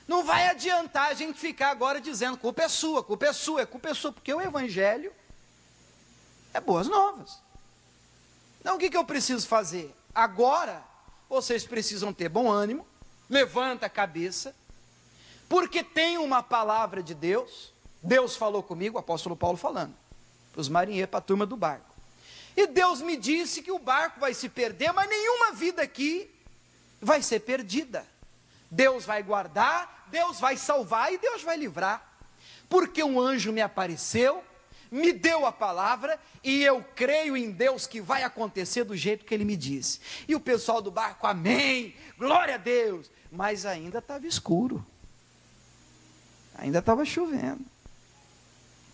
[SPEAKER 1] não vai adiantar a gente ficar agora dizendo, culpa é sua, culpa é sua, culpa é sua, porque o evangelho é boas novas. Então o que eu preciso fazer? Agora, vocês precisam ter bom ânimo, levanta a cabeça, porque tem uma palavra de Deus, Deus falou comigo, o apóstolo Paulo falando, para os marinheiros, para a turma do barco. E Deus me disse que o barco vai se perder, mas nenhuma vida aqui vai ser perdida. Deus vai guardar, Deus vai salvar e Deus vai livrar. Porque um anjo me apareceu, me deu a palavra e eu creio em Deus que vai acontecer do jeito que Ele me disse. E o pessoal do barco, amém, glória a Deus. Mas ainda estava escuro, ainda estava chovendo,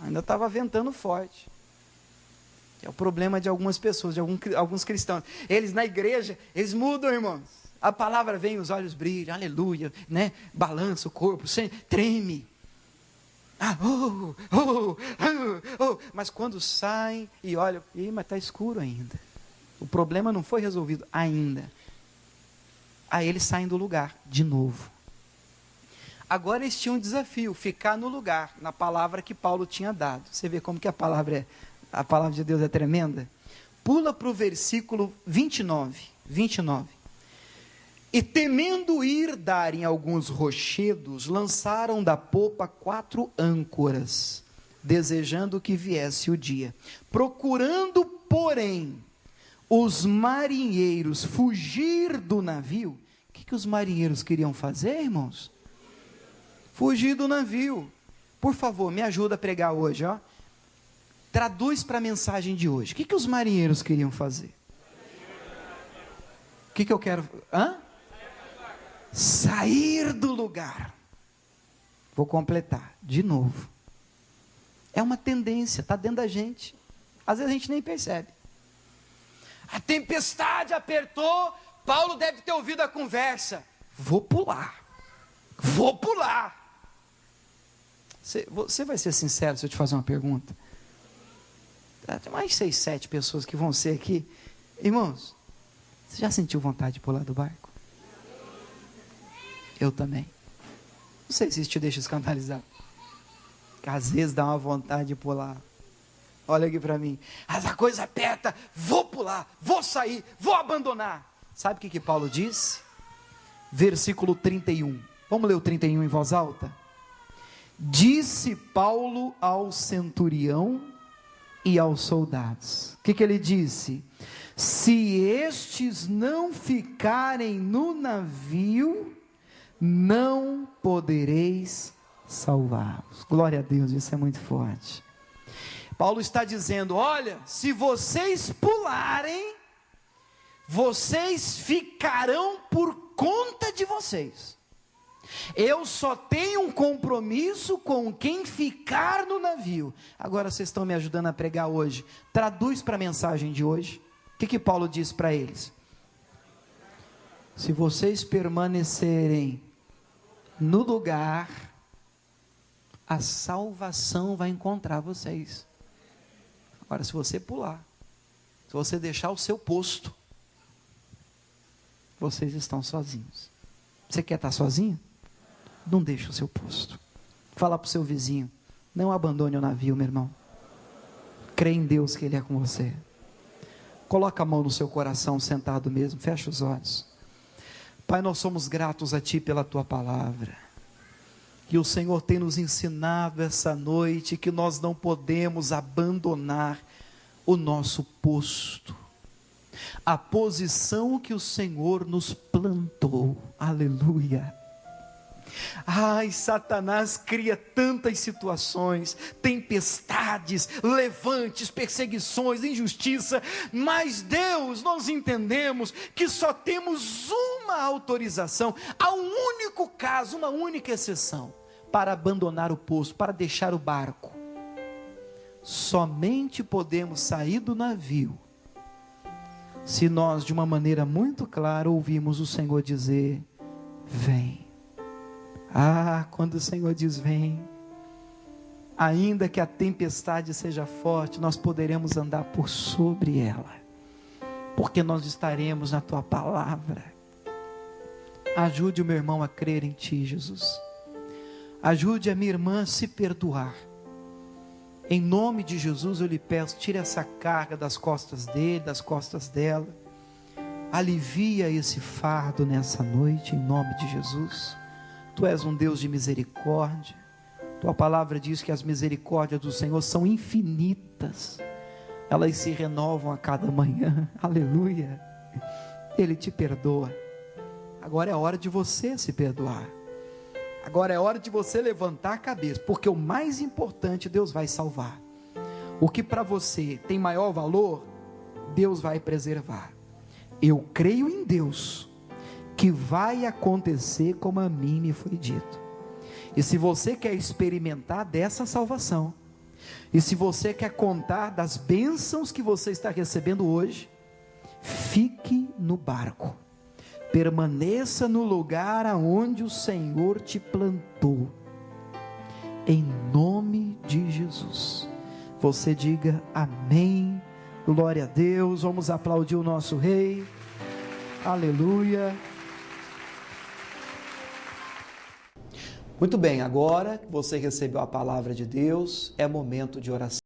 [SPEAKER 1] ainda estava ventando forte. É o problema de algumas pessoas, de alguns cristãos. Eles na igreja, eles mudam, irmãos. A palavra vem, os olhos brilham, aleluia, né? Balança o corpo, treme. Mas quando saem e olham, mas está escuro ainda. O problema não foi resolvido ainda. Aí eles saem do lugar, de novo. Agora eles tinham um desafio, ficar no lugar, na palavra que Paulo tinha dado. Você vê como que a palavra de Deus é tremenda? Pula para o versículo 29. E temendo ir dar em alguns rochedos, lançaram da popa 4 âncoras, desejando que viesse o dia. Procurando, porém, os marinheiros fugir do navio. O que os marinheiros queriam fazer, irmãos? Fugir do navio. Por favor, me ajuda a pregar hoje, ó. Traduz para a mensagem de hoje. O que os marinheiros queriam fazer? O que eu quero? Sair do lugar. Vou completar de novo. É uma tendência, está dentro da gente. Às vezes a gente nem percebe. A tempestade apertou, Paulo deve ter ouvido a conversa. Vou pular. Você vai ser sincero se eu te fazer uma pergunta? Tem mais 6, 7 pessoas que vão ser aqui. Irmãos, você já sentiu vontade de pular do barco? Eu também. Não sei se isso te deixa escandalizado. Que às vezes dá uma vontade de pular. Olha aqui para mim. Mas a coisa aperta, vou pular, vou sair, vou abandonar. Sabe o que Paulo disse? Versículo 31. Vamos ler o 31 em voz alta? Disse Paulo ao centurião e aos soldados. O que ele disse? Se estes não ficarem no navio, não podereis salvá-los. Glória a Deus, isso é muito forte. Paulo está dizendo, olha, se vocês pularem, vocês ficarão por conta de vocês. Eu só tenho um compromisso com quem ficar no navio. Agora vocês estão me ajudando a pregar hoje. Traduz para a mensagem de hoje. O que Paulo diz para eles? Se vocês permanecerem no lugar, a salvação vai encontrar vocês. Agora, se você pular, se você deixar o seu posto, vocês estão sozinhos. Você quer estar sozinho? Não deixe o seu posto. Fala para o seu vizinho, não abandone o navio, meu irmão. Crê em Deus que Ele é com você. Coloca a mão no seu coração, sentado mesmo, fecha os olhos. Pai, nós somos gratos a Ti pela Tua palavra. Que o Senhor tem nos ensinado essa noite, que nós não podemos abandonar o nosso posto. A posição que o Senhor nos plantou. Aleluia. Ai, Satanás cria tantas situações, tempestades, levantes, perseguições, injustiça, mas Deus, nós entendemos que só temos uma autorização, há um único caso, uma única exceção, para abandonar o posto, para deixar o barco. Somente podemos sair do navio, se nós de uma maneira muito clara ouvirmos o Senhor dizer, vem. Ah, quando o Senhor diz vem, ainda que a tempestade seja forte, nós poderemos andar por sobre ela, porque nós estaremos na Tua palavra. Ajude o meu irmão a crer em Ti, Jesus. Ajude a minha irmã a se perdoar. Em nome de Jesus eu lhe peço, tire essa carga das costas dele, das costas dela. Alivia esse fardo nessa noite, em nome de Jesus. Tu és um Deus de misericórdia. Tua palavra diz que as misericórdias do Senhor são infinitas. Elas se renovam a cada manhã. Aleluia. Ele te perdoa. Agora é hora de você se perdoar. Agora é hora de você levantar a cabeça, porque o mais importante Deus vai salvar. O que para você tem maior valor, Deus vai preservar. Eu creio em Deus, que vai acontecer como a mim me foi dito. E se você quer experimentar dessa salvação, e se você quer contar das bênçãos que você está recebendo hoje, fique no barco, permaneça no lugar aonde o Senhor te plantou, em nome de Jesus. Você diga amém, glória a Deus. Vamos aplaudir o nosso Rei, aleluia. Muito bem, agora que você recebeu a palavra de Deus, é momento de oração.